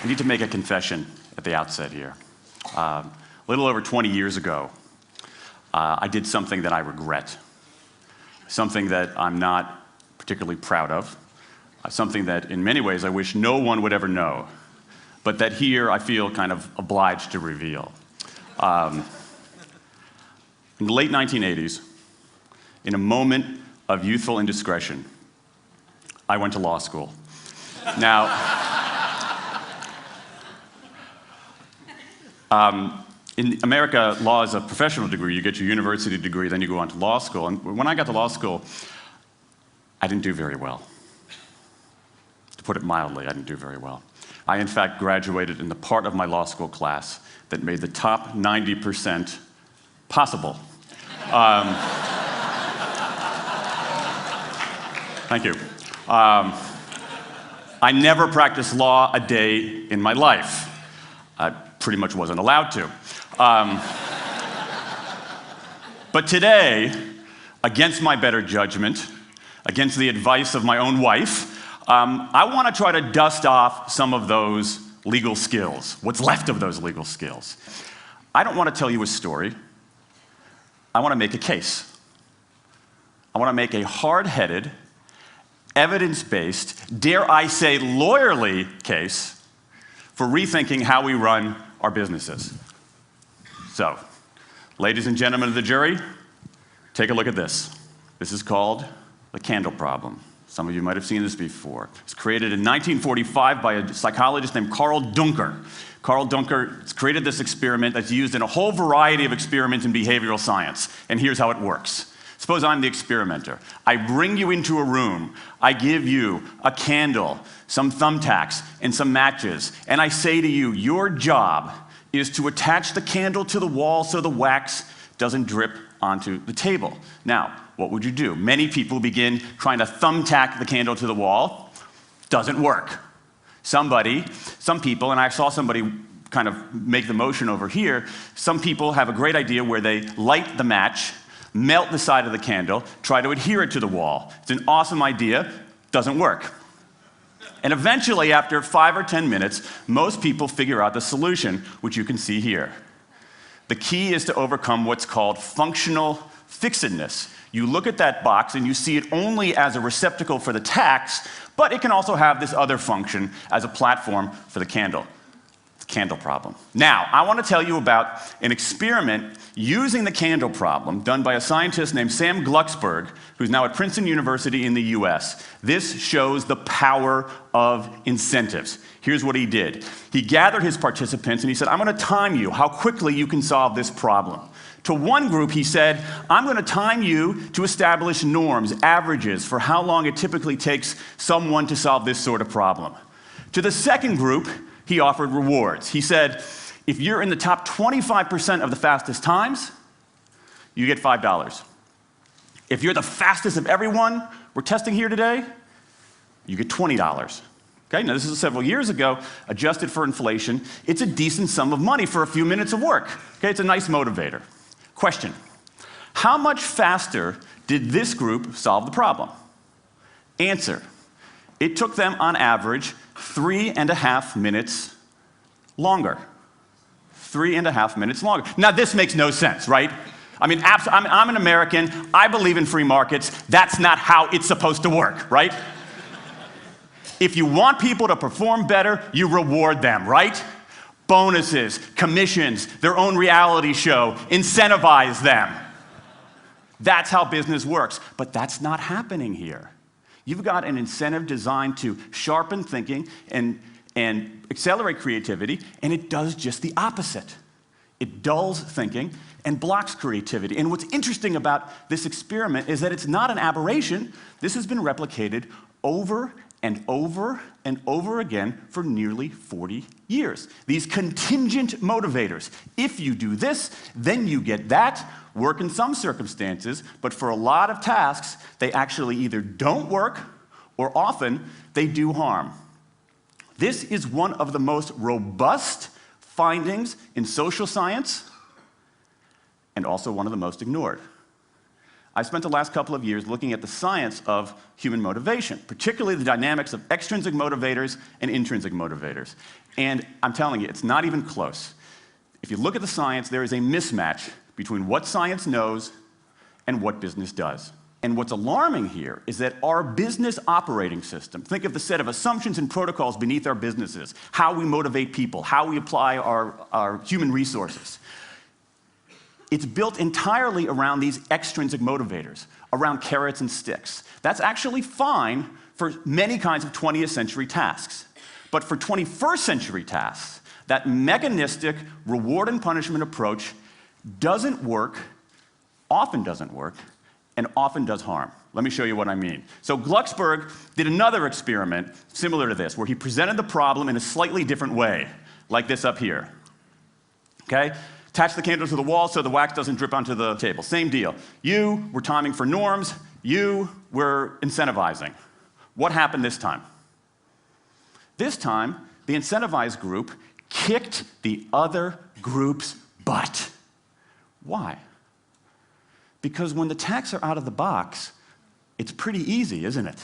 need to make a confession at the outset here. A little over 20 years ago, I did something that I regret, something that I'm not particularly proud of, something that in many ways I wish no one would ever know, but that here I feel kind of obliged to reveal. In the late 1980s, in a moment of youthful indiscretion, I went to law school. Now, in America, law is a professional degree. You get your university degree, then you go on to law school. And when I got to law school, I didn't do very well. To put it mildly, I didn't do very well. I, in fact, graduated in the part of my law school class that made the top 90% possible. Thank you. I never practiced law a day in my life. I pretty much wasn't allowed to. But today, against my better judgment, against the advice of my own wife, I want to try to dust off some of those legal skills, what's left of those legal skills. I don't want to tell you a story. I want to make a case. I want to make a hard-headed, evidence-based, dare I say lawyerly case for rethinking how we run our businesses. So, ladies and gentlemen of the jury, take a look at this. This is called the candle problem. Some of you might have seen this before. It was created in 1945 by a psychologist named Carl Duncker. Carl Duncker created this experiment that's used in a whole variety of experiments in behavioral science. And here's how it works. Suppose I'm the experimenter. I bring you into a room. I give you a candle, some thumbtacks, and some matches. And I say to you, your job is to attach the candle to the wall so the wax doesn't drip onto the table. Now, what would you do? Many people begin trying to thumbtack the candle to the wall. Doesn't work. Some people, and I saw somebody kind of make the motion over here, some people have a great idea where they light the match, melt the side of the candle, try to adhere it to the wall. It's an awesome idea, doesn't work. And eventually, after 5 or 10 minutes, most people figure out the solution, which you can see here. The key is to overcome what's called functional fixedness. You look at that box and you see it only as a receptacle for the tacks, but it can also have this other function as a platform for the candle. The candle problem. Now, I want to tell you about an experiment using the candle problem done by a scientist named Sam Glucksberg, who's now at Princeton University in the US. This shows the power of incentives. Here's what he did. He gathered his participants and he said, I'm going to time you how quickly you can solve this problem. To one group, he said, I'm going to time you to establish norms, averages, for how long it typically takes someone to solve this sort of problem. To the second group, he offered rewards. He said, if you're in the top 25% of the fastest times, you get $5. If you're the fastest of everyone we're testing here today, you get $20. Okay, now this is several years ago, adjusted for inflation. It's a decent sum of money for a few minutes of work. Okay, it's a nice motivator. Question, how much faster did this group solve the problem? Answer, it took them on average 3.5 minutes longer. 3.5 minutes longer. Now this makes no sense, right? I mean, I'm an American, I believe in free markets, that's not how it's supposed to work, right? If you want people to perform better, you reward them, right? Bonuses, commissions, their own reality show, incentivize them. That's how business works, but that's not happening here. You've got an incentive designed to sharpen thinking and accelerate creativity, and it does just the opposite. It dulls thinking and blocks creativity. And what's interesting about this experiment is that it's not an aberration. This has been replicated over and over and over again for nearly 40 years. These contingent motivators. If you do this, then you get that. Work in some circumstances, but for a lot of tasks, they actually either don't work or often they do harm. This is one of the most robust findings in social science and also one of the most ignored. I spent the last couple of years looking at the science of human motivation, particularly the dynamics of extrinsic motivators and intrinsic motivators. And I'm telling you, it's not even close. If you look at the science, there is a mismatch between what science knows and what business does. And what's alarming here is that our business operating system, think of the set of assumptions and protocols beneath our businesses, how we motivate people, how we apply our human resources. It's built entirely around these extrinsic motivators, around carrots and sticks. That's actually fine for many kinds of 20th century tasks. But for 21st century tasks, that mechanistic reward and punishment approach doesn't work, often doesn't work, and often does harm. Let me show you what I mean. So Glucksberg did another experiment similar to this, where he presented the problem in a slightly different way, like this up here. Okay? Attach the candle to the wall so the wax doesn't drip onto the table. Same deal. You were timing for norms. You were incentivizing. What happened this time? This time, the incentivized group kicked the other group's butt. Why? Because when the tasks are out of the box, it's pretty easy, isn't it?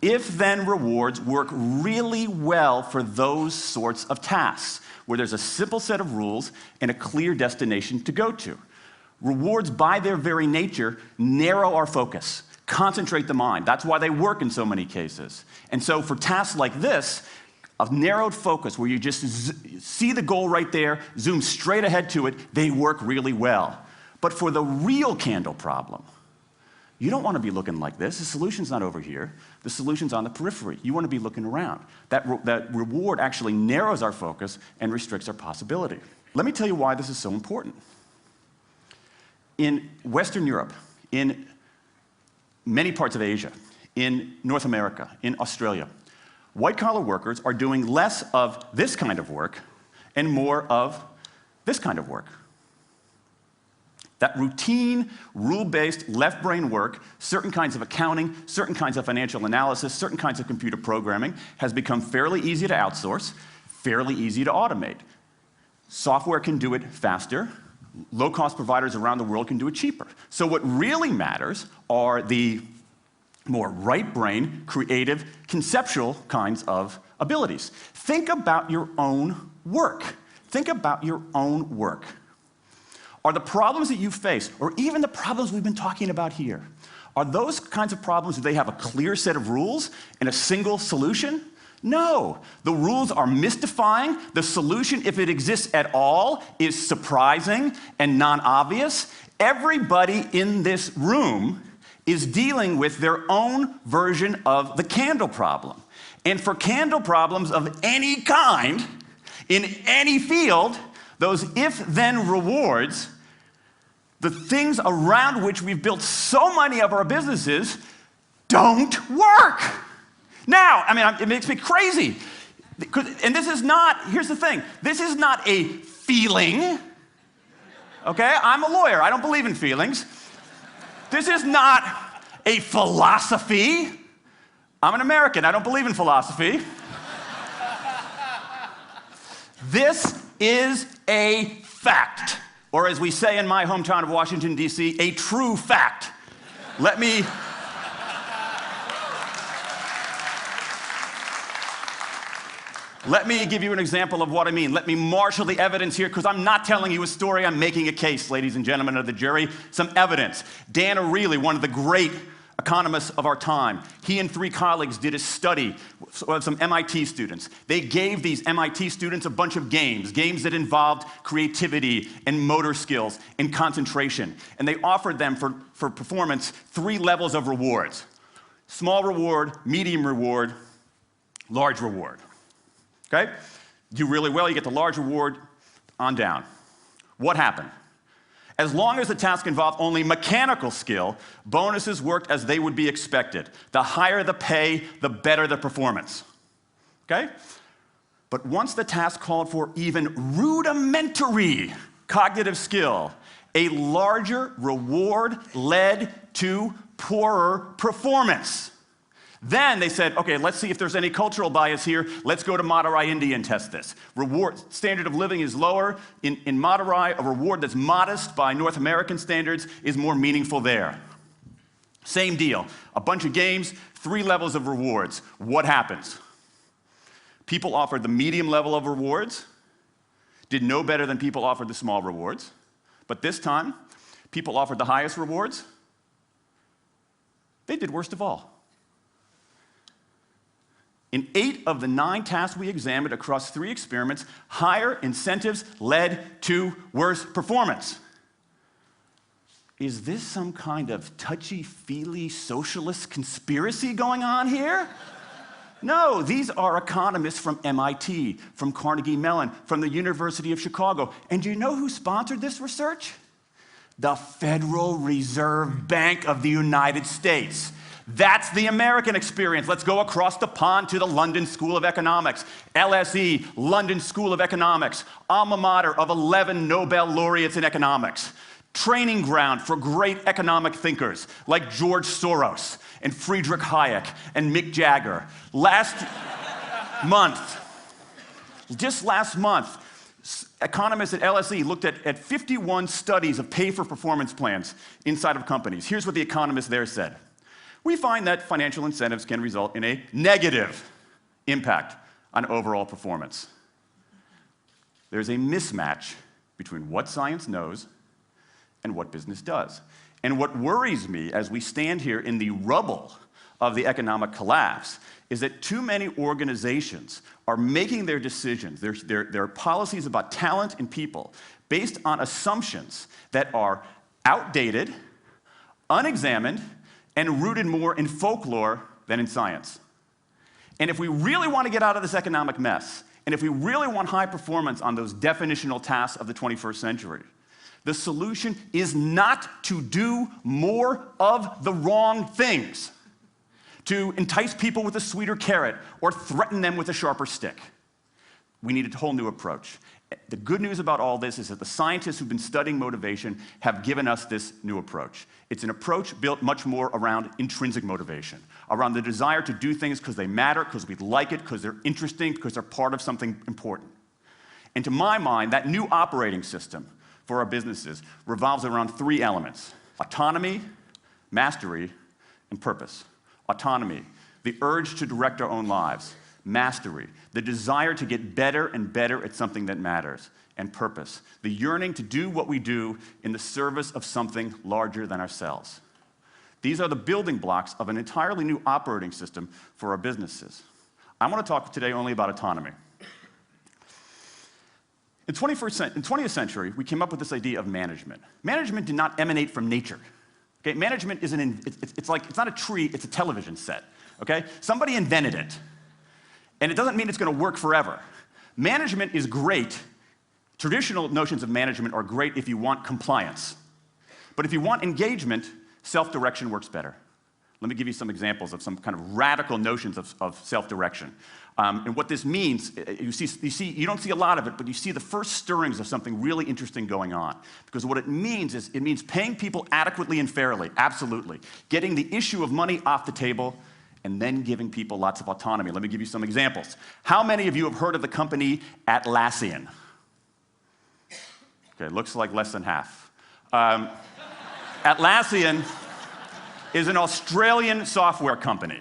If-then rewards work really well for those sorts of tasks, where there's a simple set of rules and a clear destination to go to. Rewards, by their very nature, narrow our focus, concentrate the mind. That's why they work in so many cases. And so for tasks like this, a narrowed focus where you just see the goal right there, zoom straight ahead to it, they work really well. But for the real candle problem, you don't want to be looking like this. The solution's not over here. The solution's on the periphery. You want to be looking around. That reward actually narrows our focus and restricts our possibility. Let me tell you why this is so important. In Western Europe, in many parts of Asia, in North America, in Australia, white-collar workers are doing less of this kind of work and more of this kind of work. That routine, rule-based, left-brain work, certain kinds of accounting, certain kinds of financial analysis, certain kinds of computer programming, has become fairly easy to outsource, fairly easy to automate. Software can do it faster. Low-cost providers around the world can do it cheaper. So what really matters are the more right-brain, creative, conceptual kinds of abilities. Think about your own work. Think about your own work. Are the problems that you face, or even the problems we've been talking about here, are those kinds of problems, do they have a clear set of rules and a single solution? No. The rules are mystifying. The solution, if it exists at all, is surprising and non-obvious. Everybody in this room is dealing with their own version of the candle problem. And for candle problems of any kind, in any field, those if-then rewards, the things around which we've built so many of our businesses, don't work. Now, I mean, it makes me crazy. And this is not, here's the thing, this is not a feeling, okay? I'm a lawyer, I don't believe in feelings. This is not a philosophy. I'm an American, I don't believe in philosophy. This is a fact, or as we say in my hometown of Washington, D.C., a true fact. Let me give you an example of what I mean. Let me marshal the evidence here, because I'm not telling you a story, I'm making a case, ladies and gentlemen of the jury. Some evidence. Dan Ariely, one of the great economists of our time, he and 3 colleagues did a study of some MIT students. They gave these MIT students a bunch of games that involved creativity and motor skills and concentration. And they offered them for performance 3 levels of rewards. Small reward, medium reward, large reward. Okay? Do really well, you get the large reward, on down. What happened? As long as the task involved only mechanical skill, bonuses worked as they would be expected. The higher the pay, the better the performance. Okay? But once the task called for even rudimentary cognitive skill, a larger reward led to poorer performance. Then they said, okay, let's see if there's any cultural bias here. Let's go to Madurai, India and test this. Reward, standard of living is lower. In Madurai, a reward that's modest by North American standards is more meaningful there. Same deal. A bunch of games, 3 levels of rewards. What happens? People offered the medium level of rewards, did no better than people offered the small rewards. But this time, people offered the highest rewards. They did worst of all. In 8 of the 9 tasks we examined across 3 experiments, higher incentives led to worse performance. Is this some kind of touchy-feely socialist conspiracy going on here? No, these are economists from MIT, from Carnegie Mellon, from the University of Chicago. And do you know who sponsored this research? The Federal Reserve Bank of the United States. That's the American experience. Let's go across the pond to the London School of Economics. LSE, London School of Economics, alma mater of 11 Nobel laureates in economics. Training ground for great economic thinkers like George Soros and Friedrich Hayek and Mick Jagger. Just last month, economists at LSE looked at 51 studies of pay-for-performance plans inside of companies. Here's what the economists there said. We find that financial incentives can result in a negative impact on overall performance. There's a mismatch between what science knows and what business does. And what worries me as we stand here in the rubble of the economic collapse is that too many organizations are making their decisions, their policies about talent and people, based on assumptions that are outdated, unexamined, and rooted more in folklore than in science. And if we really want to get out of this economic mess, and if we really want high performance on those definitional tasks of the 21st century, the solution is not to do more of the wrong things, to entice people with a sweeter carrot or threaten them with a sharper stick. We need a whole new approach. The good news about all this is that the scientists who've been studying motivation have given us this new approach. It's an approach built much more around intrinsic motivation, around the desire to do things because they matter, because we like it, because they're interesting, because they're part of something important. And to my mind, that new operating system for our businesses revolves around 3 elements: autonomy, mastery, and purpose. Autonomy, the urge to direct our own lives. Mastery, the desire to get better and better at something that matters. And purpose, the yearning to do what we do in the service of something larger than ourselves. These are the building blocks of an entirely new operating system for our businesses. I want to talk today only about autonomy. In the 20th century, we came up with this idea of management. Management did not emanate from nature. Okay? Management is it's not a tree, it's a television set. Okay? Somebody invented it. And it doesn't mean it's going to work forever. Management is great. Traditional notions of management are great if you want compliance. But if you want engagement, self-direction works better. Let me give you some examples of some kind of radical notions of self-direction. And what this means, you don't see a lot of it, but you see the first stirrings of something really interesting going on. Because what it means is, it means paying people adequately and fairly, absolutely. Getting the issue of money off the table, and then giving people lots of autonomy. Let me give you some examples. How many of you have heard of the company Atlassian? Okay, looks like less than half. Atlassian is an Australian software company.